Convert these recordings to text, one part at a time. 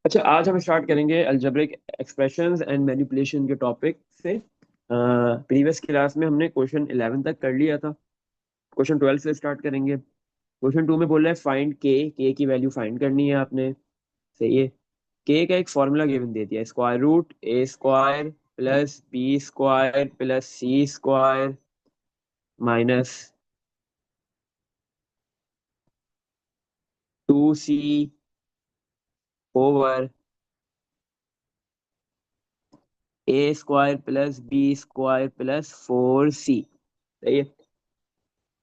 अच्छा, आज हम स्टार्ट करेंगे अलजेब्रिक एक्सप्रेशंस एंड मैनिपुलेशन के टॉपिक से। प्रीवियस क्लास में हमने क्वेश्चन 11 तक कर लिया था। क्वेश्चन 12 से स्टार्ट करेंगे। क्वेश्चन 2 में बोल रहा है फाइंड के की वैल्यू फाइंड करनी है आपने। सही है। के का एक फॉर्मूला गिवन दे दिया, square root a square plus b square plus c square minus 2c over a square plus b square plus 4c। सही है।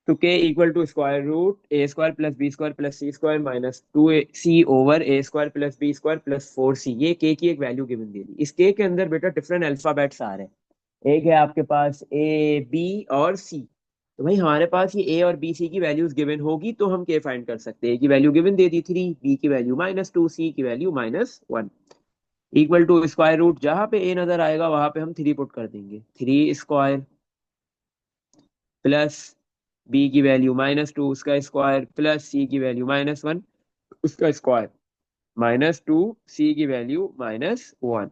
तो के equal to square root a square plus b square plus c square minus 2c over a square plus b square plus 4c, ये के की एक value given दे दी। इस के अंदर बेटा डिफरेंट अल्फाबेट्स आ रहे हैं। एक है आपके पास ए बी और सी। तो भाई हमारे पास ये ए और बी सी की वैल्यूज गिवन होगी तो हम के फाइंड कर सकते हैं। ए की वैल्यू गिवन दे दी 3, बी की वैल्यू -2, सी की value -1। Equal to square root, जहां पे ए नजर आएगा वहां पे हम 3 पुट कर देंगे। 3 स्क्वायर प्लस बी की वैल्यू -2 उसका स्क्वायर प्लस सी की वैल्यू -1 उसका स्क्वायर -2 सी की value -1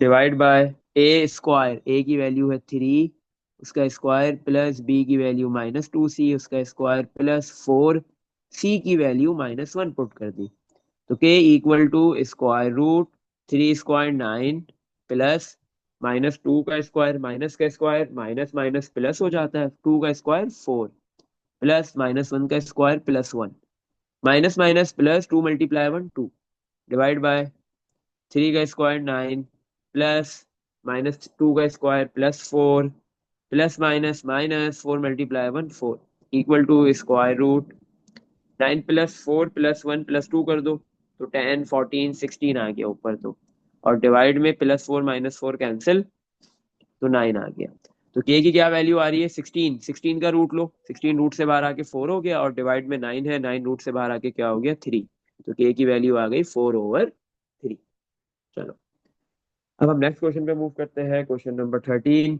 divide by A square, A की वैल्यू है 3 उसका स्क्वायर प्लस बी की वैल्यू -2c उसका स्क्वायर प्लस 4c की वैल्यू -1 पुट कर दी। तो के equal to square root 3 square 9 plus -2 का स्क्वायर माइनस का स्क्वायर माइनस माइनस प्लस हो जाता है, 2 का स्क्वायर 4 प्लस -1 का square plus 1 minus minus plus 2 multiply 1 2 divide by 3 का स्क्वायर 9 प्लस -2 का square plus 4 plus minus minus 4 multiply 1 4 equal to square root 9 plus 4 plus 1 plus 2 कर दो तो 10 14 16 आ गया ऊपर तो। और डिवाइड में +4 -4 कैंसिल तो 9 आ गया। तो के की क्या वैल्यू आ रही है? 16। 16 का रूट लो, 16 रूट से बाहर आके 4 हो गया और डिवाइड में 9 है, 9 रूट से बाहर आके क्या हो गया? 3। तो के की वैल्यू आ गई 4/3। चलो, अब हम नेक्स्ट क्वेश्चन पे मूव करते हैं। Question number 13।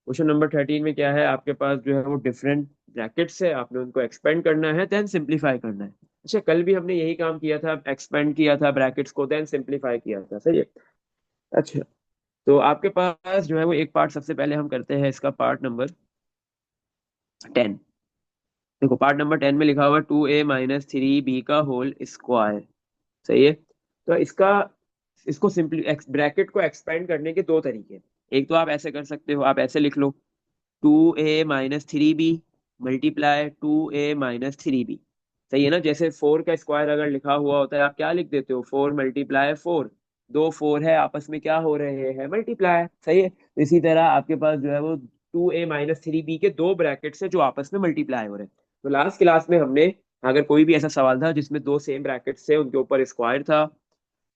क्वेश्चन नंबर 13 में क्या है आपके पास? जो है वो डिफरेंट ब्रैकेट्स है, आपने उनको एक्सपेंड करना है देन सिंप्लीफाई करना है। अच्छा, कल भी हमने यही काम किया था, एक्सपेंड किया था ब्रैकेट्स को देन सिंप्लीफाई किया था। सही है। अच्छा, तो आपके पास जो है वो एक पार्ट सबसे पहले हम करते हैं, इसका पार्ट नंबर 10। देखो पार्ट नंबर 10 में लिखा हुआ 2a - 3b का होल स्क्वायर। सही है। तो इसको सिंपली ब्रैकेट को एक्सपेंड करने के दो तरीके हैं। एक तो आप ऐसे कर सकते हो, आप ऐसे लिख लो 2a - 3b multiply 2a - 3b। सही है ना। जैसे 4 का स्क्वायर अगर लिखा हुआ होता है आप क्या लिख देते हो? 4 × 4। दो 4 है आपस में क्या हो रहे हैं? मल्टीप्लाई। सही है। तो इसी तरह आपके पास जो है वो 2a - 3b के दो ब्रैकेट्स है जो आपस में मल्टीप्लाई हो रहे हैं। तो लास्ट क्लास में हमने, अगर कोई भी ऐसा सवाल था जिसमें दो सेम ब्रैकेट्स थे उनके ऊपर स्क्वायर था,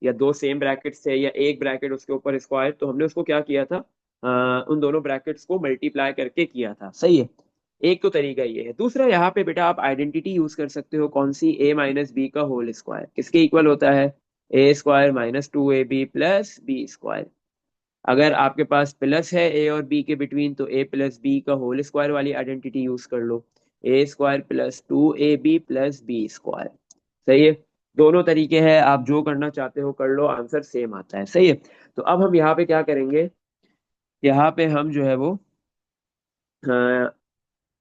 या दो सेम ब्रैकेट्स थे या एक ब्रैकेट उसके ऊपर स्क्वायर, तो हमने उसको क्या किया था? उन दोनों ब्रैकेट्स को मल्टीप्लाई करके किया था। सही है। एक तो तरीका ये है। दूसरा, यहाँ पे बेटा आप आइडेंटिटी यूज कर सकते हो। कौन सी? a - b का होल स्क्वायर किसके इक्वल होता है? a² -2ab plus b square. अगर आपके पास प्लस है ए और बी के बिटवीन तो a + b का होल स्क्वायर वाली आइडेंटिटी यूज कर लो, a² +2ab plus b square. सही है। दोनों तरीके हैं, आप जो करना चाहते हो कर लो, आंसर सेम आता है। सही है। तो अब हम यहाँ पे क्या करेंगे? यहाँ पे हम जो है वो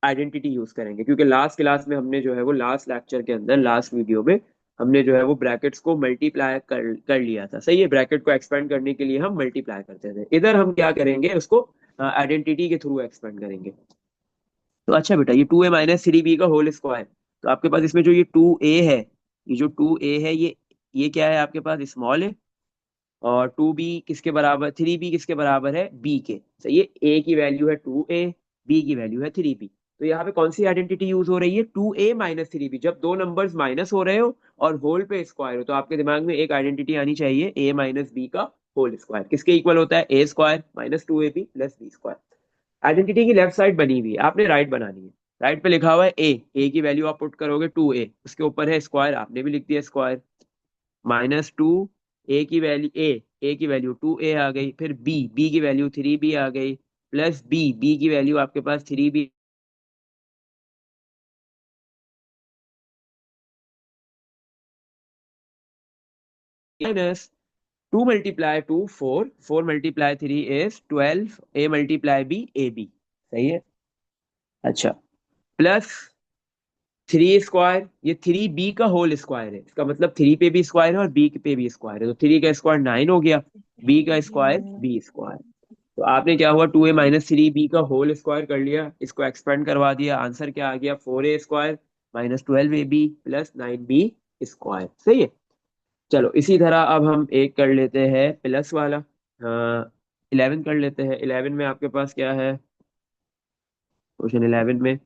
आइडेंटिटी यूज करेंगे, क्योंकि लास्ट क्लास में हमने जो है वो लास्ट लेक्चर के अंदर लास्ट वीडियो में हमने जो है वो ब्रैकेट्स को मल्टीप्लाई कर लिया था। सही है। ब्रैकेट को एक्सपेंड करने के लिए हम मल्टीप्लाई करते थे। इधर हम क्या करेंगे? उसको आइडेंटिटी के थ्रू एक्सपेंड करेंगे। तो अच्छा बेटा, ये 2a - 3b का होल स्क्वायर, तो आपके पास इसमें जो ये 2a है, ये जो 2a है ये क्या है आपके पास? स्मॉल है। और 2b किसके बराबर? 3b किसके बराबर है? b के। सही है। a की वैल्यू है 2a, b की वैल्यू है 3b। तो यहाँ पे कौन सी आइडेंटिटी यूज हो रही है? 2a - 3b। जब दो नंबर्स माइनस हो रहे हो और होल पे स्क्वायर हो तो आपके दिमाग में एक आइडेंटिटी आनी चाहिए, a - b का होल स्क्वायर किसके इक्वल होता है? a² -2ab plus b square. Identity की लेफ्ट साइड बनी हुई है, आपने राइट बनानी है। राइट पे लिखा हुआ है ए की वैल्यू आप पुट करोगे 2a, उसके ऊपर है स्क्वायर, आपने भी लिख दिया स्क्वायर -2। ए की वैल्यू 2a आ गई, फिर बी की वैल्यू 3b आ गई, प्लस बी की वैल्यू आपके पास 3b minus 2 multiply 2 4, 4 multiply 3 is 12, a multiply b a b, सही है। अच्छा, प्लस 3 स्क्वायर, ये 3b का होल स्क्वायर है, इसका मतलब 3 पे भी स्क्वायर है और b पे भी स्क्वायर है, तो 3 का स्क्वायर 9 हो गया, b का स्क्वायर b स्क्वायर। तो आपने क्या हुआ, 2a माइनस 3b का होल स्क्वायर कर लिया, इसको एक्सपेंड करवा दिया, आंसर क्या आ गया, 4a square minus 12ab plus 9b square, सही है। चलो इसी तरह अब हम एक कर लेते हैं प्लस वाला, 11 कर लेते हैं। 11 में आपके पास क्या है, क्वेश्चन 11 में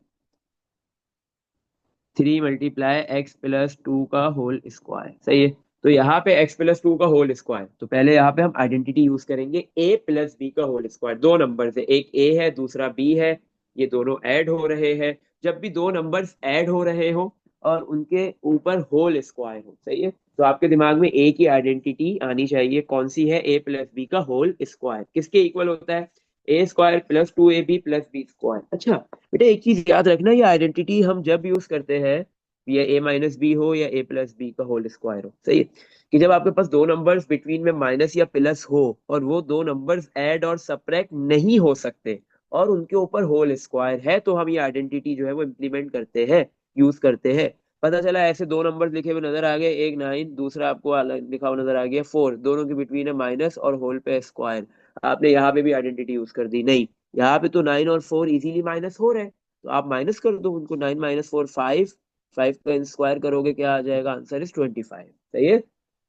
3 मल्टीप्लाई एक्स प्लस 2 का होल स्क्वायर, सही है। तो यहाँ पे x प्लस 2 का होल स्क्वायर, तो पहले यहाँ पे हम आइडेंटिटी यूज करेंगे, a प्लस बी का होल स्क्वायर, दो नंबर है, एक a है दूसरा b है, ये दोनों ऐड हो रहे हैं। जब भी दो नंबर्स ऐड हो रहे हो और उनके ऊपर होल स्क्वायर हो, सही है, तो आपके दिमाग में a की आइडेंटिटी आनी चाहिए, कौन सी है, a प्लस बी का होल स्क्वायर किसके इक्वल होता है, a square plus 2ab plus b square. अच्छा बेटा, एक चीज याद रखना, ये आइडेंटिटी हम जब यूज करते हैं, ये a माइनस बी हो या a प्लस बी का होल स्क्वायर हो, सही है, कि जब आपके पास दो नंबर्स बिटवीन में माइनस या प्लस हो और वो दो नंबर्स ऐड और सब्ट्रैक्ट नहीं हो सकते और उनके ऊपर होल स्क्वायर है, तो हम ये आइडेंटिटी जो है वो इम्प्लीमेंट करते हैं, यूज करते हैं। पता चला ऐसे दो नंबर्स लिखे हुए नजर आ गए, एक 9 दूसरा आपको अलग लिखा हुआ नजर आ गया 4, दोनों के बिटवीन है माइनस और होल पे स्क्वायर, आपने यहाँ पे भी आइडेंटिटी यूज कर दी, नहीं, यहाँ पे तो 9 और 4 इजीली माइनस हो रहे हैं, तो आप माइनस कर दो उनको, 9 माइनस 4 5, 5 का स्क्वायर करोगे क्या आ जाएगा, आंसर इज 25, सही है।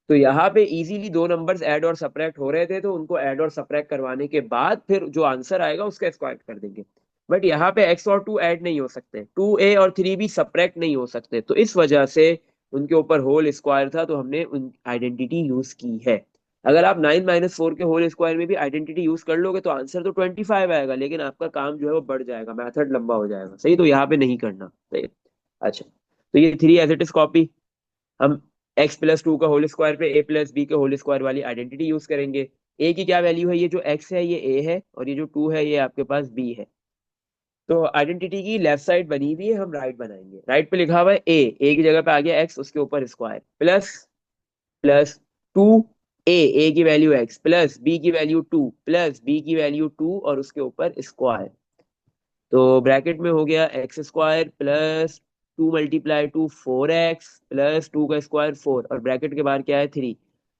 तो यहाँ पे इजीली दो नंबर्स ऐड और सब्ट्रैक्ट हो रहे थे, तो उनको ऐड और सब्ट्रैक्ट करवाने के बाद फिर जो आंसर आएगा उसका स्क्वायर कर देंगे। बट यहाँ पे x और 2 ऐड नहीं हो सकते, 2a और 3 भी सब्ट्रैक्ट नहीं हो सकते, तो इस वजह से उनके ऊपर होल स्क्वायर था, तो हमने उन आइडेंटिटी यूज की है। अगर आप 9 माइनस 4 के होल स्क्वायर में भी आइडेंटिटी यूज कर लोगे तो आंसर तो 25 आएगा, लेकिन आपका काम जो है वो बढ़ जाएगा, मेथड लंबा हो जाएगा, सही, तो यहाँ पे नहीं करना, सही। अच्छा, तो ये 3 एज इट इज कॉपी, हम x प्लस 2 का होल स्क्वायर पे a प्लस बी के होल स्क्वायर वाली आइडेंटिटी यूज करेंगे। a की क्या वैल्यू है, ये जो x है ये a है और ये जो 2 है ये आपके पास b है। तो आइडेंटिटी की लेफ्ट साइड बनी हुई है, हम राइट बनाएंगे, राइट पे लिखा हुआ है a की जगह पे आ गया x, उसके ऊपर स्क्वायर प्लस प्लस 2a की वैल्यू x प्लस b की वैल्यू 2 प्लस b की वैल्यू 2 और उसके ऊपर स्क्वायर, तो ब्रैकेट में हो गया x square plus 2 multiply two 4x plus 2 का स्क्वायर 4 और ब्रैकेट के बाहर क्या है 3।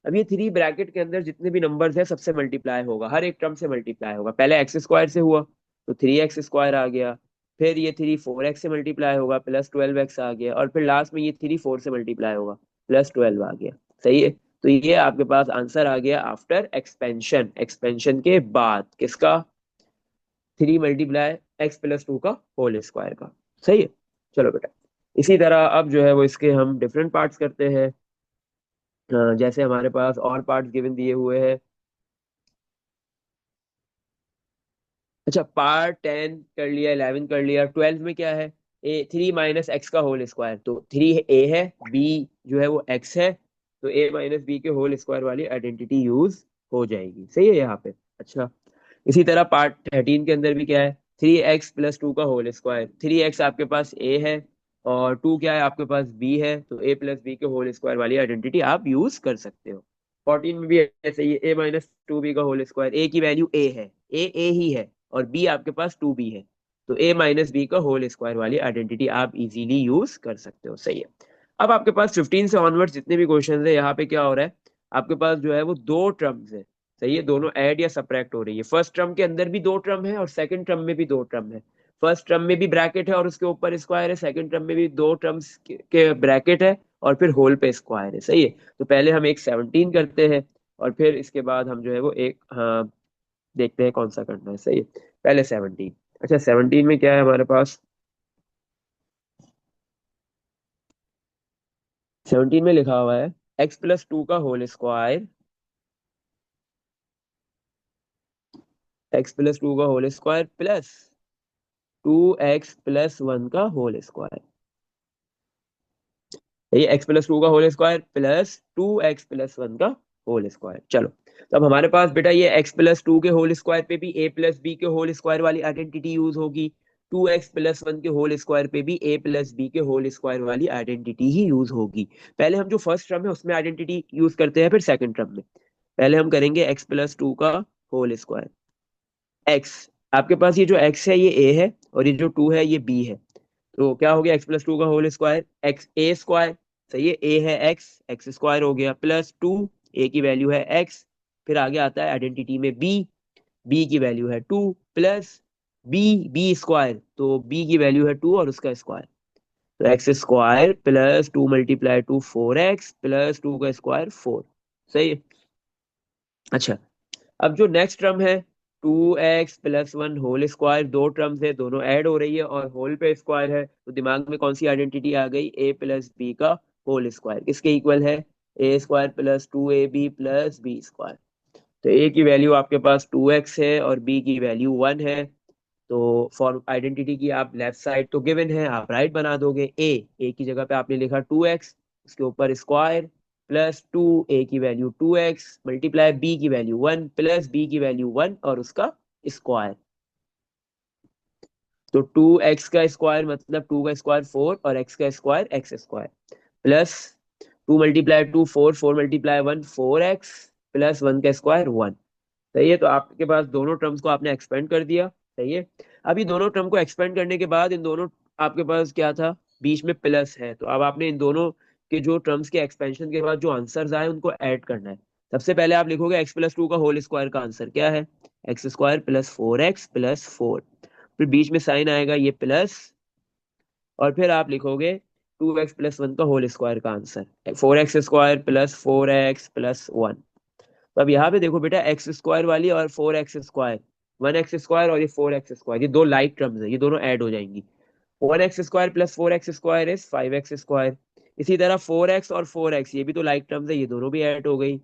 अब ये 3 ब्रैकेट के अंदर जितने भी नंबर्स है सबसे मल्टीप्लाई होगा, हर एक टर्म से मल्टीप्लाई होगा, पहले एक्स स्क्वायर से हुआ तो 3x स्क्वायर आ गया, फिर ये 3 4x से मल्टीप्लाई होगा प्लस 12x आ गया, और फिर लास्ट में ये 3 4 से मल्टीप्लाई होगा प्लस 12 आ गया, सही है। तो ये आपके पास आंसर आ गया आफ्टर एक्सपेंशन, एक्सपेंशन के बाद किसका, 3 मल्टीप्लाई एक्स प्लस 2 का होल स्क्वायर का, सही है। चलो बेटा, इसी तरह अब जो है वो इसके हम डिफरेंट पार्ट्स करते हैं, जैसे हमारे पास और पार्ट्स गिवन दिए हुए हैं। अच्छा, पार्ट 10 कर लिया, 11 कर लिया, 12 में क्या है, ए 3 माइनस एक्स का होल स्क्वायर, तो 3 ए है, बी जो है वो एक्स है, तो ए माइनस बी के होल स्क्वायर वाली आइडेंटिटी यूज हो जाएगी, सही है यहाँ पे। अच्छा, इसी तरह पार्ट 13 के अंदर भी क्या है, 3x प्लस 2 का होल स्क्वायर, 3x आपके पास a है और 2 क्या है आपके पास b है, तो a प्लस बी के होल स्क्वायर वाली आइडेंटिटी आप यूज कर सकते हो। 14 में भी ऐसे ही, a माइनस 2b का होल स्क्वायर, a की वैल्यू a है, a ही है और b आपके पास 2b है, तो a माइनस बी का होल स्क्वायर वाली आइडेंटिटी आप इजीली यूज कर सकते हो, सही है। अब आपके पास 15 से ऑनवर्ड जितने भी क्वेश्चन है, यहाँ पे क्या हो रहा है, आपके पास जो है वो दो टर्म्स है, सही है, दोनों ऐड या सब्ट्रैक्ट हो रही है, फर्स्ट टर्म के अंदर भी दो टर्म है और सेकंड टर्म में भी दो टर्म है, फर्स्ट टर्म में भी ब्रैकेट है और उसके ऊपर स्क्वायर है, सेकंड टर्म में भी दो टर्म्स के ब्रैकेट है और फिर होल पे स्क्वायर है, सही है। तो पहले हम एक 17 करते हैं और फिर इसके बाद हम जो है वो एक, हाँ, देखते हैं कौन सा करना है, सही है, पहले 17। अच्छा, 17 में क्या है हमारे पास, 17 में लिखा हुआ है एक्स प्लस 2 का होल स्क्वायर, एक्स प्लस 2 का whole square plus 2x plus 1 का होल स्क्वायर, ये एक्स प्लस 2 का whole square plus 2x plus 1 का होल स्क्वायर। चलो, तो अब हमारे पास बेटा ये x प्लस 2 के होल स्क्वायर पे भी a प्लस बी के होल स्क्वायर वाली आइडेंटिटी यूज होगी, 2x+1 के होल स्क्वायर पे भी a+b के होल स्क्वायर वाली आइडेंटिटी ही यूज होगी। पहले हम जो फर्स्ट टर्म है उसमें आइडेंटिटी यूज करते हैं, फिर सेकंड टर्म में पहले हम करेंगे x+2 का होल स्क्वायर। x, आपके पास ये जो x है ये a है और ये जो 2 है ये b है, तो क्या हो गया x+2 का whole square x a square. सही है, a है x स्क्वायर हो गया, +2, a की वैल्यू है x, फिर आगे आता है आइडेंटिटी में b की वैल्यू है 2, प्लस b स्क्वायर, तो b की वैल्यू है 2 और उसका स्क्वायर, तो x square plus 2 × 2 4x plus 2 का स्क्वायर 4। सही है। अच्छा, अब जो नेक्स्ट टर्म है 2x+1 होल स्क्वायर, दो टर्म्स है दोनों ऐड हो रही है और होल पे स्क्वायर है, तो दिमाग में कौन सी आइडेंटिटी आ गई, a+b का होल स्क्वायर किसके इक्वल है, a² + 2ab + b स्क्वायर। तो a की वैल्यू आपके पास 2x है और b की वैल्यू 1 है, तो फॉर आइडेंटिटी की आप लेफ्ट साइड तो गिवन है, आप राइट बना दोगे। ए की जगह पे आपने लिखा 2x, उसके ऊपर स्क्वायर +2, a की वैल्यू 2x मल्टीप्लाई b की वैल्यू 1 प्लस b की वैल्यू 1 और उसका स्क्वायर, तो 2x का स्क्वायर मतलब 2 का स्क्वायर 4 और x का square x square, plus 2 × 2 4, 4 × 1 4x plus 1 का स्क्वायर 1। सही है, तो आपके पास दोनों टर्म्स को आपने एक्सपेंड कर दिया। सही है, अभी दोनों टर्म को एक्सपेंड करने के बाद इन दोनों, आपके पास क्या था, बीच में प्लस है, तो अब आपने इन दोनों के जो टर्म्स के एक्सपेंशन के बाद जो आंसर्स आए उनको ऐड करना है। सबसे पहले आप लिखोगे x+2 का होल स्क्वायर का आंसर क्या है, x² + 4x + 4, फिर बीच में साइन आएगा ये प्लस, और फिर आप लिखोगे 2x+1 का होल स्क्वायर का आंसर 4x² + 4x + 1। तो अब यहाँ पे देखो बेटा, x² वाली और 4x², 1x² और ये 4x², ये दो लाइक टर्म्स है, ये दोनों ऐड हो जाएंगी। 1x² + 4x² is 5x²। इसी तरह 4x और 4x, ये भी तो लाइक टर्म्स है, ये दोनों भी ऐड हो गई,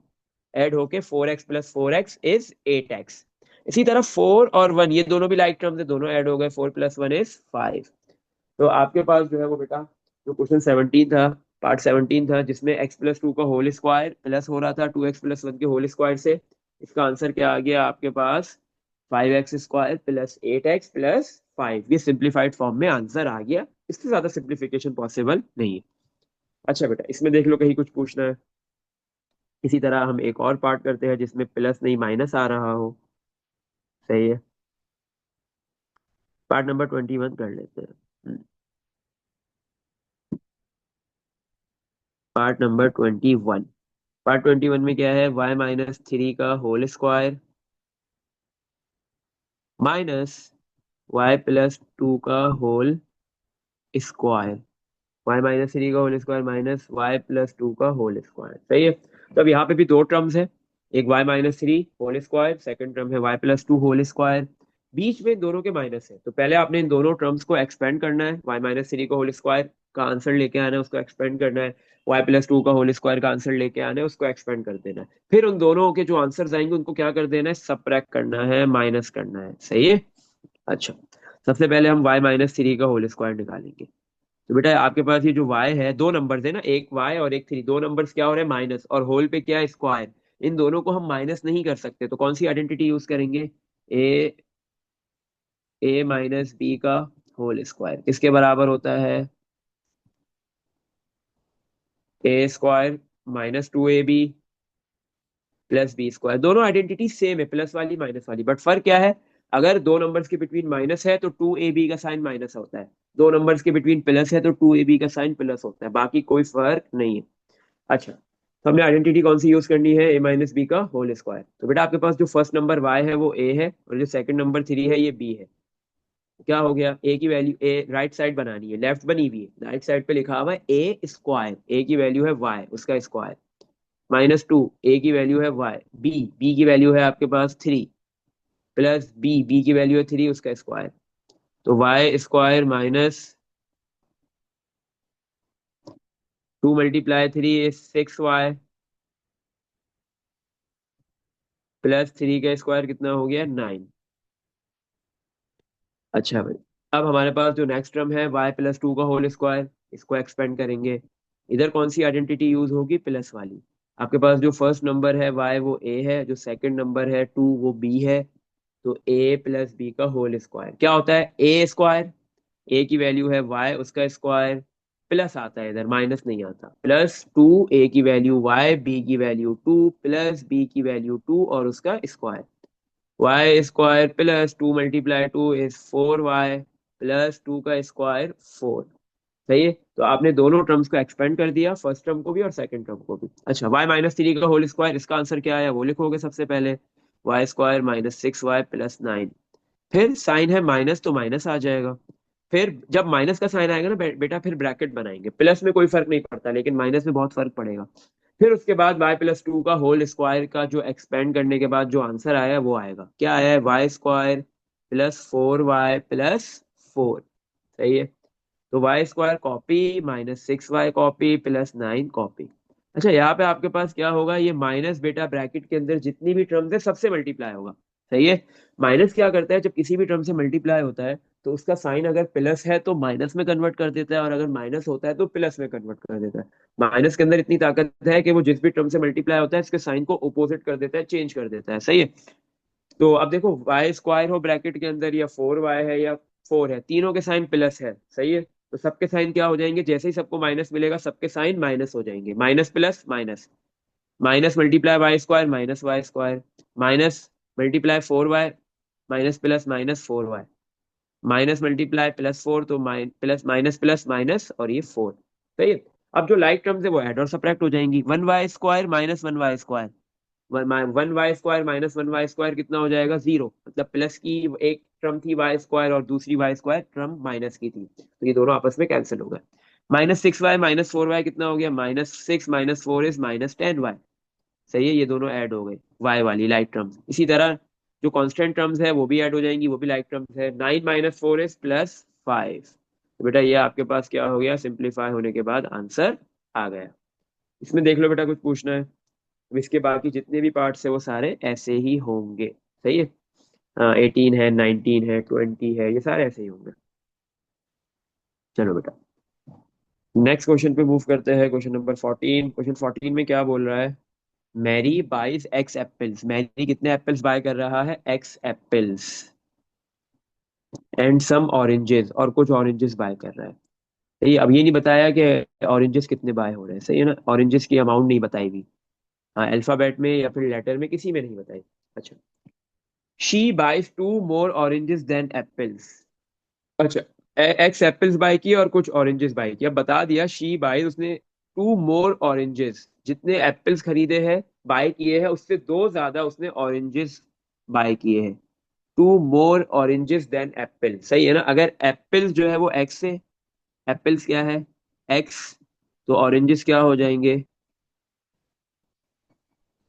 ऐड होके 4x + 4x इज 8x। इसी तरह 4 और 1, ये दोनों भी लाइक टर्म्स है, दोनों ऐड हो गए, 4 + 1 इज 5। तो आपके पास जो है वो बेटा, जो क्वेश्चन 17 था, पार्ट 17 था, जिसमें x+2 का होल स्क्वायर प्लस हो रहा था 2x+1 के होल स्क्वायर से, इसका आंसर क्या आ गया आपके पास, 5x² + 8x + 5। ये सिंप्लीफाइड फॉर्म में आंसर आ गया, इससे ज्यादा सिंप्लीफिकेशन पॉसिबल नहीं है। अच्छा बेटा, इसमें देख लो कहीं कुछ पूछना है। इसी तरह हम एक और पार्ट करते हैं जिसमें प्लस नहीं माइनस आ रहा हो। सही है, पार्ट नंबर 21 कर लेते हैं। पार्ट नंबर 21, पार्ट 21 में क्या है, y-3 का होल स्क्वायर माइनस y+2 का होल स्क्वायर, y-3 का होल स्क्वायर माइनस y+2 का होल स्क्वायर। सही है, तो अब यहाँ पे भी दो टर्म्स है, एक y-3 whole square, second term है y+2 होल स्क्वायर, बीच में इन दोनों के माइनस है, तो पहले आपने इन दोनों टर्म्स को एक्सपेंड करना है, y-3 का होल स्क्वायर का आंसर लेके आना है, उसको एक्सपेंड करना है, y+2 का होल स्क्वायर का आंसर लेके आना है, उसको एक्सपेंड कर देना है, फिर उन दोनों के जो आंसर्स आएंगे उनको क्या कर देना है, सबट्रैक्ट करना है, माइनस करना है। सही है। अच्छा, सबसे पहले हम y-3 का होल स्क्वायर निकालेंगे। तो बेटा आपके पास ये जो y है, दो नंबर्स है ना, एक y और एक 3, दो नंबर्स क्या हो रहे हैं, माइनस, और होल पे क्या है, स्क्वायर, इन दोनों को हम माइनस नहीं कर सकते, तो कौन सी आइडेंटिटी यूज करेंगे, a-b का होल स्क्वायर किसके बराबर होता है, a² -2ab + b²। दोनों आइडेंटिटी सेम है, प्लस वाली माइनस वाली, बट फर्क क्या है, अगर दो नंबर्स के बिटवीन माइनस है तो 2ab का साइन माइनस होता है, दो नंबर्स के बिटवीन प्लस है तो 2ab का साइन प्लस होता है, बाकी कोई फर्क नहीं है। अच्छा, तो हमने आइडेंटिटी कौन सी यूज करनी है, a-b का होल स्क्वायर। तो बेटा आपके पास जो फर्स्ट नंबर y है वो a है और जो सेकंड नंबर 3 है ये b है, तो क्या हो गया, a की वैल्यू, a राइट साइड बनानी है, लेफ्ट बनी हुई है, राइट साइड पे लिखा हुआ है a², a की वैल्यू है y, उसका स्क्वायर, -2, a की वैल्यू है y, b की वैल्यू है आपके पास 3, प्लस b की वैल्यू है 3, उसका स्क्वायर, तो y² -2 × 3 is 6y प्लस 3 का स्क्वायर कितना हो गया, 9। अच्छा भाई, अब हमारे पास जो नेक्स्ट टर्म है y+2 का होल स्क्वायर, इसको एक्सपेंड करेंगे, इधर कौन सी आइडेंटिटी यूज होगी, प्लस वाली। आपके पास जो फर्स्ट नंबर है y वो a है, जो सेकंड नंबर है 2 वो b है, तो a + b का होल स्क्वायर क्या होता है, a² ए की वैल्यू है y, उसका स्क्वायर प्लस आता है, इधर माइनस नहीं आता, प्लस 2, ए की वैल्यू y, बी की वैल्यू 2 प्लस बी की वैल्यू 2 और उसका square, y square plus 2 multiply 2 is 4y plus 2 का स्क्वायर 4। सही है, तो आपने दोनों टर्म्स को एक्सपेंड कर दिया, फर्स्ट टर्म को भी और सेकंड टर्म को भी। अच्छा, y माइनस 3 का होल स्क्वायर, इसका आंसर क्या है वो लिखोगे सबसे पहले, Y square minus 6y plus 9। फिर साइन है माइनस तो माइनस आ जाएगा, फिर जब माइनस का साइन आएगा ना बेटा फिर ब्रैकेट बनाएंगे, प्लस में कोई फर्क नहीं पड़ता लेकिन माइनस में बहुत फर्क पड़ेगा। फिर उसके बाद y प्लस 2 का होल स्क्वायर का जो एक्सपेंड करने के बाद जो आंसर आया वो आएगा, क्या आया है, Y square plus 4y plus 4। सही है, तो y square copy minus 6y copy plus 9 copy. अच्छा, यहाँ पे आपके पास क्या होगा, ये माइनस बेटा ब्रैकेट के अंदर जितनी भी टर्म्स है सबसे मल्टीप्लाई होगा। सही है, माइनस क्या करता है, जब किसी भी टर्म से मल्टीप्लाई होता है तो उसका साइन अगर प्लस है तो माइनस में कन्वर्ट कर देता है, और अगर माइनस होता है तो प्लस में कन्वर्ट कर देता है। माइनस के अंदर इतनी ताकत है कि वो जिस भी टर्म से मल्टीप्लाई होता है इसके साइन को अपोजिट कर देता है, चेंज कर देता है। सही है, तो अब देखो वाई स्क्वायर हो ब्रैकेट के अंदर या 4y है या 4 है, तीनों के साइन प्लस है। सही है, तो सबके साइन क्या हो जाएंगे, जैसे ही सबको माइनस मिलेगा सबके साइन माइनस हो जाएंगे, minus plus minus, minus multiply y square minus y square, minus multiply 4y minus plus minus 4y, minus multiply plus 4 तो प्लस माइनस प्लस माइनस और ये 4। सही है, अब जो लाइक टर्म्स है वो ऐड और सब्ट्रैक्ट हो जाएंगी, 1y square minus 1y square, 1y square minus 1y square कितना हो जाएगा, 0, मतलब प्लस की एक टर्म थी वाई स्क्वायर और दूसरी वाई स्क्वायर टर्म माइनस की थी, तो ये दोनों आपस में कैंसिल हो गए। माइनस 6y माइनस 4y कितना हो गया, minus 6 minus 4 is minus 10y। सही है, ये दोनों ऐड हो गए y वाली लाइक टर्म्स। इसी तरह जो कांस्टेंट टर्म्स है वो भी ऐड हो जाएंगी, वो भी लाइक टर्म्स है, 9 माइनस 4 इज प्लस 5। तो बेटा ये आपके पास क्या हो गया, सिंप्लीफाई होने के बाद आंसर आ गया। इसमें देख लो बेटा, कुछ पूछना है, अब इसके बाकी जितने भी पार्ट्स है वो सारे ऐसे ही होंगे। सही है, 18 है, 19 है, 20 है, ये सारे ऐसे ही होंगे। चलो बेटा नेक्स्ट क्वेश्चन पे मूव करते हैं, क्वेश्चन नंबर 14। क्वेश्चन 14 में क्या बोल रहा है, Mary buys x apples, Mary कितने एप्पल्स बाय कर रहा है, x apples, and some oranges, और कुछ ऑरेंजेस बाय कर रहा है। सही है, अब ये नहीं बताया कि ऑरेंजेस कितने बाय हो रहे हैं। सही है ना, ऑरेंजेस की अमाउंट नहीं बताई हुई, हाँ अल्फाबेट में या फिर लेटर में किसी में नहीं बताई। अच्छा, she buys 2 more oranges than apples। अच्छा, एक्स एप्पल्स बाय किए और कुछ ऑरेंजेस बाय किए, अब बता दिया शी बाइज, उसने 2 more oranges, जितने एप्पल्स खरीदे हैं बाय किए हैं उससे 2 ज्यादा उसने ऑरेंजेस बाय किए हैं। 2 more oranges than एप्पल। सही है ना, अगर एप्पल्स जो है वो एक्स है, एप्पल्स क्या है, एक्स, तो ऑरेंजेस क्या हो जाएंगे,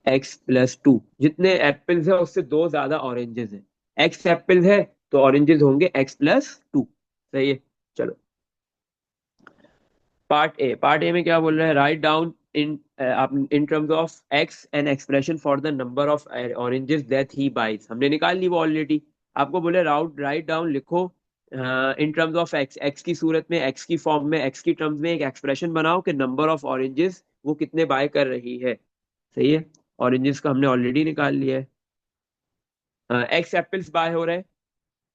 एक्स प्लस 2, जितने एप्पल्स है उससे 2 ज्यादा ऑरेंजेस है, एक्स एप्पल्स है तो ऑरेंजेस होंगे एक्स प्लस 2। सही है, चलो पार्ट ए में क्या बोल रहा है, write down in terms of x an expression for the number of oranges that he buys, हमने निकाल ली वो ऑलरेडी। आपको बोले राइट डाउन लिखो इन टर्म्स ऑफ एक्स, एक्स की सूरत में, एक्स की फॉर्म में, एक्स की टर्म्स में एक एक्सप्रेशन बनाओ कि नंबर ऑफ ऑरेंजेस वो कितने बाय कर रही है। सही है, ऑरेंजेस का हमने ऑलरेडी निकाल लिया है, एक्स एप्पल्स बाय हो रहे हैं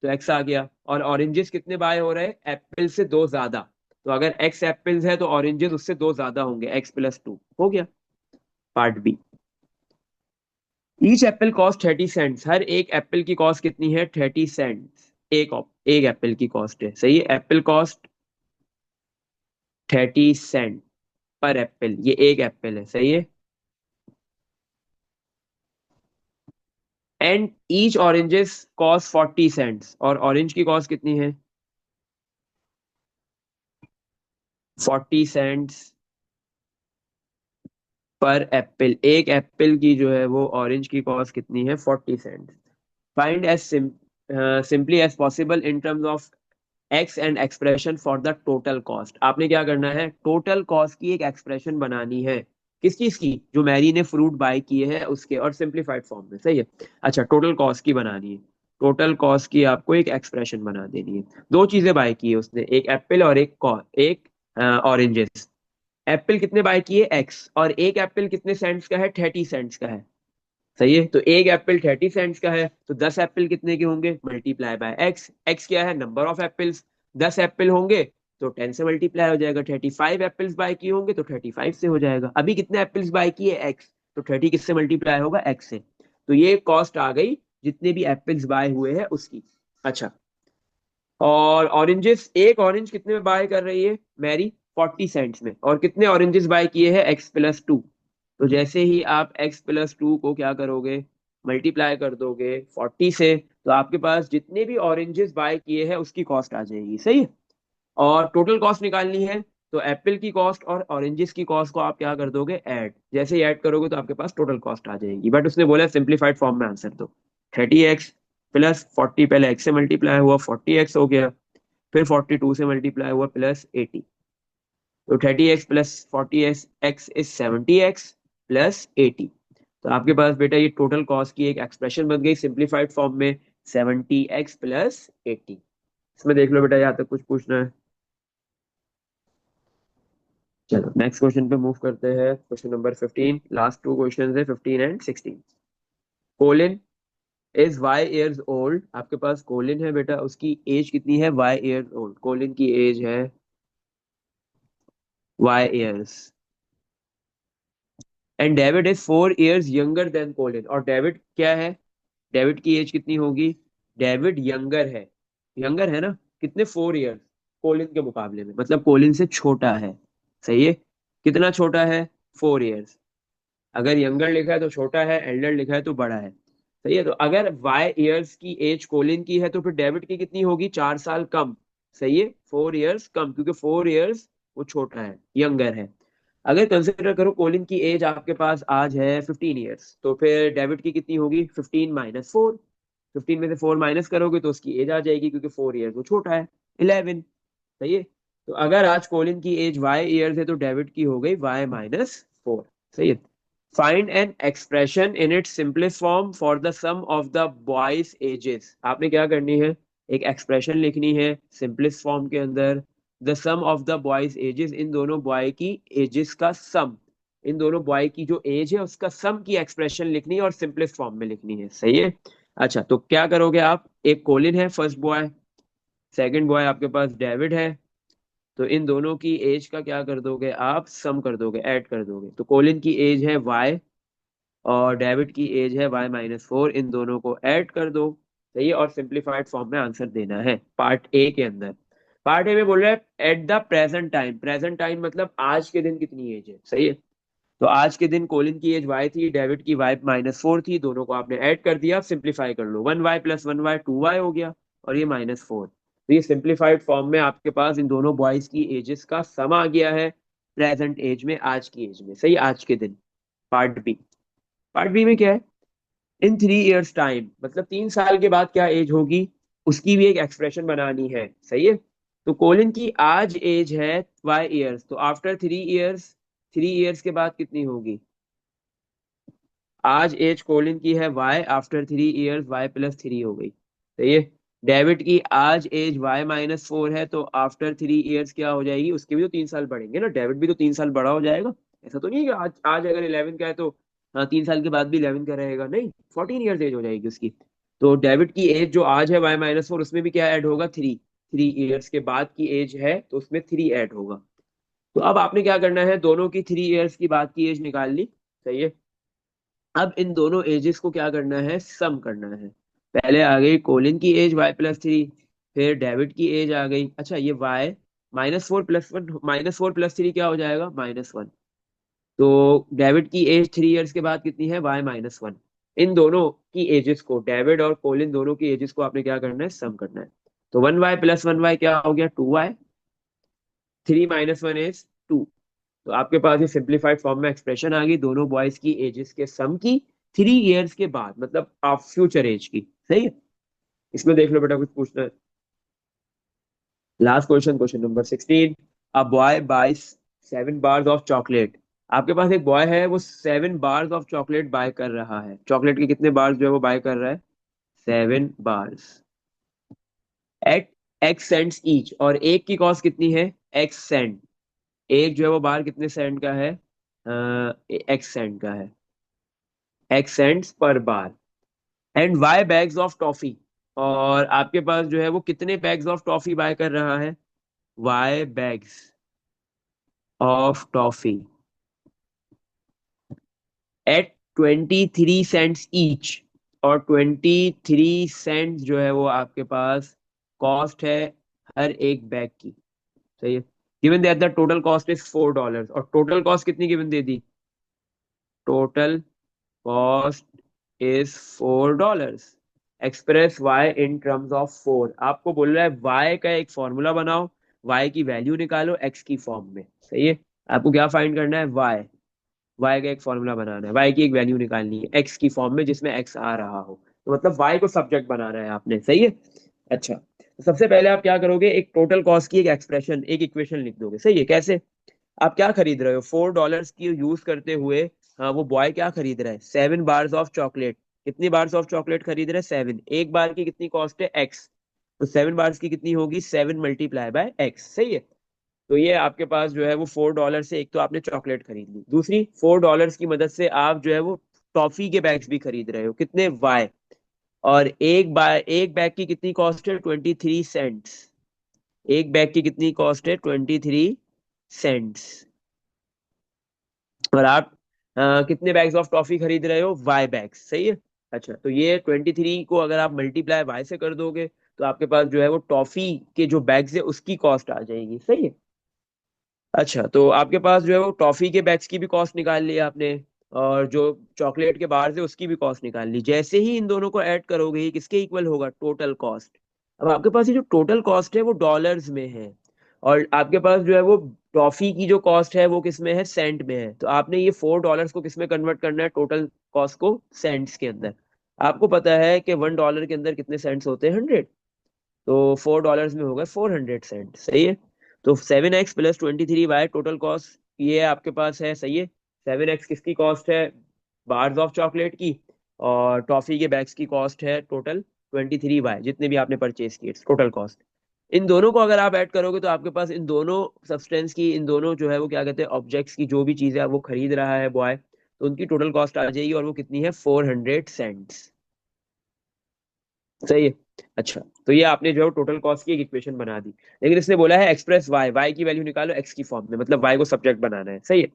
तो एक्स आ गया, और ऑरेंजेस कितने बाय हो रहे हैं, एप्पल से 2 ज्यादा, तो अगर एक्स एप्पल्स है तो ऑरेंजेस उससे 2 ज्यादा होंगे, एक्स प्लस 2 हो गया। Part b, each apple cost 30 cents, हर एक एप्पल की कॉस्ट कितनी है, 30 सेंट्स, एक एप्पल की कॉस्ट है। सही है, apple cost 30 cent per apple, ये एक एप्पल है। सही है, and each oranges cost 40 cents, और ऑरेंज की कॉस्ट कितनी है, 40 सेंट्स पर एप्पल, एक एप्पल की जो है वो ऑरेंज की कॉस्ट कितनी है, 40 cent. Find as simply as possible in terms of x and expression for the total cost. आपने क्या करना है, टोटल कॉस्ट की एक एक्सप्रेशन बनानी है, किस चीज की, जो मैरी ने फ्रूट बाय किए हैं उसके, और सिंप्लीफाइड फॉर्म में। सही है, अच्छा टोटल कॉस्ट की बनानी है, टोटल कॉस्ट की आपको एक एक्सप्रेशन बना देनी है। 2 चीजें बाय की है उसने, एक एप्पल और एक ऑरेंजेस। एप्पल कितने बाय किए, एक्स, और एक एप्पल कितने सेंट्स का है, 30 सेंट्स का है। सही है, तो एक एप्पल 30 सेंट्स का है तो 10 एप्पल कितने के होंगे, मल्टीप्लाई बाय एक्स, एक्स क्या है, नंबर ऑफ एप्पल्स, 10 एप्पल होंगे तो 10 से मल्टीप्लाई हो जाएगा, 35 एप्पल्स बाय किए होंगे तो 35 से हो जाएगा। अभी कितने एप्पल्स बाय किए, एक्स, तो 30 किससे मल्टीप्लाई होगा, एक्स से। तो ये कॉस्ट आ गई जितने भी एप्पल्स बाय हुए हैं उसकी। अच्छा, और ऑरेंजेस, एक ऑरेंज कितने में बाय कर रही है मैरी, 40 सेंट्स में, और कितने ऑरेंजेस बाय किए हैं, x+2। तो जैसे ही आप x+2 को क्या करोगे, मल्टीप्लाई कर दोगे 40 से, तो आपके पास जितने भी ऑरेंजेस बाय किए हैं उसकी कॉस्ट आ जाएगी, सही है। और टोटल कॉस्ट निकालनी है, तो एप्पल की कॉस्ट और ऑरेंजेस की कॉस्ट को आप क्या कर दोगे, ऐड। जैसे ही ऐड करोगे तो आपके पास टोटल कॉस्ट आ जाएगी, बट उसने बोला सिंप्लीफाइड फॉर्म में आंसर दो। 30x+40, पहले x से मल्टीप्लाई हुआ 40x हो गया, फिर 42 से मल्टीप्लाई हुआ +80। तो 30x+40x, x इज 70x+80। तो आपके पास बेटा ये टोटल कॉस्ट की एक एक्सप्रेशन बन गई सिंप्लीफाइड फॉर्म में, 70x+80। इसमें देख लो बेटा, यहाँ तक कुछ पूछना है? चलो नेक्स्ट क्वेश्चन पे मूव करते हैं, question number 15। Last two question है 15 and 16। Colin is y years old, आपके पास कोलिन है बेटा, उसकी एज कितनी है, y इयर्स ओल्ड। कोलिन की एज है y years, and David is 4 years younger than Colin. और डेविड क्या है, डेविड की एज कितनी होगी, डेविड यंगर है, यंगर है ना, कितने, 4 इयर्स कोलिन के मुकाबले में, मतलब कोलिन से छोटा है, सही है। कितना छोटा है, 4 इयर्स। अगर यंगर लिखा है तो छोटा है, एल्डर लिखा है तो बड़ा है, सही है। तो अगर y इयर्स की एज कोलिन की है तो फिर डेविड की कितनी होगी, 4 साल कम, सही है, 4 इयर्स कम, क्योंकि 4 इयर्स वो छोटा है, यंगर है। अगर कंसिडर करो कोलिन की एज आपके पास आज है 15 इयर्स, तो फिर डेविड की कितनी होगी, 15 - 4। 15 में से 4 माइनस करोगे तो उसकी एज आ जाएगी, क्योंकि 4 इयर्स वो छोटा है, 11, सही है। तो अगर आज कोलिन की एज y इयर्स है तो डेविड की हो गई y - 4, सही है। Find an expression in its simplest form for the sum of the boys ages. आपने क्या करनी है, एक एक्सप्रेशन लिखनी है सिंपलेस्ट फॉर्म के अंदर, the sum of the boys ages, इन दोनों बॉय की एजेस का सम, इन दोनों बॉय की जो एज है उसका सम की एक्सप्रेशन लिखनी है और सिंपलेस्ट फॉर्म में लिखनी है, सही है। अच्छा, तो क्या करोगे आप, एक कोलिन है फर्स्ट बॉय, सेकंड बॉय आपके पास डेविड है, तो इन दोनों की एज का क्या कर दोगे आप, सम कर दोगे, ऐड कर दोगे। तो कोलिन की एज है y और डेविड की एज है y - 4, इन दोनों को ऐड कर दो, सही है। और सिंप्लीफाइड फॉर्म में आंसर देना है पार्ट ए के अंदर। पार्ट ए में बोल रहा है at the present time, present time मतलब आज के दिन कितनी एज है, सही है। तो आज के दिन कोलिन की एज y थी, डेविड की y - 4 थी, दोनों को आपने ऐड कर दिया, सिंप्लीफाई कर लो, 1y + 1y 2y हो गया, और ये -4। तो ये सिंप्लीफाइड फॉर्म में आपके पास इन दोनों बॉयज की एजेस का सम आ गया है प्रेजेंट एज में, आज की एज में, सही, आज के दिन। पार्ट बी, पार्ट बी में क्या है, इन 3 इयर्स टाइम, मतलब 3 साल के बाद क्या एज होगी, उसकी भी एक एक्सप्रेशन बनानी है, सही है। तो कोलिन की आज एज है y इयर्स, तो आफ्टर 3 इयर्स, 3 इयर्स के बाद कितनी होगी, आज एज कोलिन की है y, आफ्टर 3 इयर्स y+3 हो गई, सही है। डेविड की आज एज y - 4 है, तो आफ्टर 3 इयर्स क्या हो जाएगी, उसके भी तो 3 साल बढ़ेंगे ना, डेविड भी तो 3 साल बड़ा हो जाएगा। ऐसा तो नहीं है कि आज आज अगर 11 का है तो हाँ 3 साल के बाद भी 11 का रहेगा, नहीं, 14 इयर्स एज हो जाएगी उसकी। तो डेविड की एज जो आज है y - 4, उसमें भी क्या ऐड होगा, 3। 3 इयर्स के बाद की एज है तो उसमें 3 ऐड होगा। तो अब आपने क्या करना है, दोनों की 3 इयर्स की बाद की एज निकाल ली, सही है। अब इन दोनों एजेस को क्या करना है, सम करना है। पहले आ गई कोलिन की एज y+3, फिर डेविड की एज आ गई, अच्छा ये y - 4 + 1, -4 + 3 क्या हो जाएगा, -1। तो डेविड की एज 3 इयर्स के बाद कितनी है, y - 1। इन दोनों की एजेस को, डेविड और कोलिन दोनों की एजेस को आपने क्या करना है, सम करना है। तो 1y + 1y क्या हो गया, 2y, 3 - 1 is 2। तो आपके पास ये सिंप्लीफाइड फॉर्म में एक्सप्रेशन आ गई दोनों बॉयज की एजेस के सम की 3 इयर्स के बाद, मतलब आप फ्यूचर एज की, सही है। इसमें देख लो बेटा, कुछ पूछना है? Last question, question number 16। A boy बाइस 7 बार्स ऑफ चॉकलेट। आपके पास एक बॉय है, वो 7 बार्स ऑफ चॉकलेट बाय कर रहा है, चॉकलेट के कितने बार्स जो है वो बाय कर रहा है, 7 bars, at x cents each, और एक की कॉस्ट कितनी है, x सेंट। एक जो है वो बार कितने सेंट का है, x सेंट का है, x cents per bar. And y bags of toffee, और आपके पास जो है वो कितने बैग्स ऑफ टॉफी बाय कर रहा है, y bags of toffee at 23 cents each. और 23 सेंट्स जो है वो आपके पास कॉस्ट है हर एक बैग की। सही है। Given that the total cost is $4, और टोटल कॉस्ट कितनी गिवन दे दी, total cost is $4। Express y in terms of 4। आपको बोल रहा है वाई का एक फॉर्मूला बनाओ, वाई की वैल्यू निकालो एक्स की फॉर्म में। सही है। आपको क्या फाइंड करना है, वाई, वाई का एक फॉर्मूला बनाना है, वाई की एक वैल्यू निकालनी है एक्स की फॉर्म में जिसमें एक्स आ रहा हो, तो मतलब वाई को सब्जेक्ट बनाना है आपने। सही है। अच्छा, तो सबसे पहले आप क्या करोगे, एक टोटल कॉस्ट की एक एक्सप्रेशन, एक इक्वेशन लिख दोगे। सही है। कैसे, आप क्या खरीद रहे हो, $4 की यूज करते हुए। हाँ, वो बॉय क्या खरीद रहा है, 7 बार्स ऑफ चॉकलेट। कितनी बार्स ऑफ चॉकलेट खरीद रहा है, 7। एक बार की कितनी कॉस्ट है, एक्स। तो 7 बार्स की कितनी होगी, 7 × एक्स। सही है। तो ये आपके पास जो है वो $4 से, एक तो आपने चॉकलेट खरीद ली, दूसरी $4 की मदद से आप जो है वो टॉफी के बैग्स भी खरीद रहे हो, कितने, वाई। और एक बैग की कितनी कॉस्ट है, 23 सेंट्स। एक बैग की कितनी कॉस्ट है, 23 सेंट्स। और आप कितने बैग्स ऑफ टॉफी खरीद रहे हो, वाई बैग्स। सही है। अच्छा, तो ये 23 को अगर आप मल्टीप्लाई वाई से कर दोगे तो आपके पास जो है वो टॉफी के जो बैग्स है उसकी कॉस्ट आ जाएगी। सही है। अच्छा, तो आपके पास जो है वो टॉफी के बैग्स की भी कॉस्ट निकाल ली आपने, और जो चॉकलेट के बाहर से उसकी भी कॉस्ट निकाल ली। जैसे ही इन दोनों को ऐड करोगे ये किसके इक्वल होगा, टोटल कॉस्ट। अब आपके पास ये जो टोटल कॉस्ट है वो डॉलर्स में है, और आपके पास जो है वो टॉफी की जो कॉस्ट है वो किस में है, सेंट में है। तो आपने ये $4 को किस में कन्वर्ट करना है, टोटल कॉस्ट को सेंट्स के अंदर। आपको पता है कि $1 के अंदर कितने सेंट्स होते हैं, 100। तो $4 में होगा 400 सेंट। सही है। तो 7x + 23y टोटल कॉस्ट ये आपके पास है। सही है। 7x किसकी कॉस्ट है, बार्स ऑफ चॉकलेट की, और टॉफी के बैग्स की कॉस्ट है टोटल 23y, जितने भी आपने परचेज किए टोटल कॉस्ट। इन दोनों को अगर आप ऐड करोगे तो आपके पास इन दोनों सब्सटेंस की, इन दोनों जो है वो क्या कहते हैं, ऑब्जेक्ट्स की, जो भी चीजें वो खरीद रहा है बॉय, तो उनकी टोटल कॉस्ट आ जाएगी, और वो कितनी है, 400 सेंट्स। सही है। अच्छा, तो ये आपने जो है टोटल कॉस्ट की एक इक्वेशन बना दी। लेकिन इसने बोला है एक्सप्रेस वाई, वाई की वैल्यू निकालो एक्स की फॉर्म में, मतलब वाई को सब्जेक्ट बनाना है। सही है।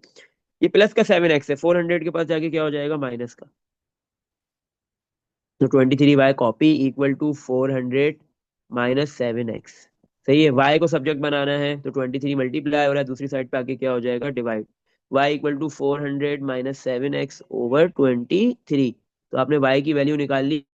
ये प्लस का 7x है, 400 के पास जाके क्या हो जाएगा, माइनस का। तो 23y copy equal to 400 - 7x। सही है। y को सब्जेक्ट बनाना है तो 23 मल्टीप्लाई हो रहा है, दूसरी साइड पे आके क्या हो जाएगा, divide. y equal to 400 - 7x over 23। तो आपने y की वैल्यू निकाल ली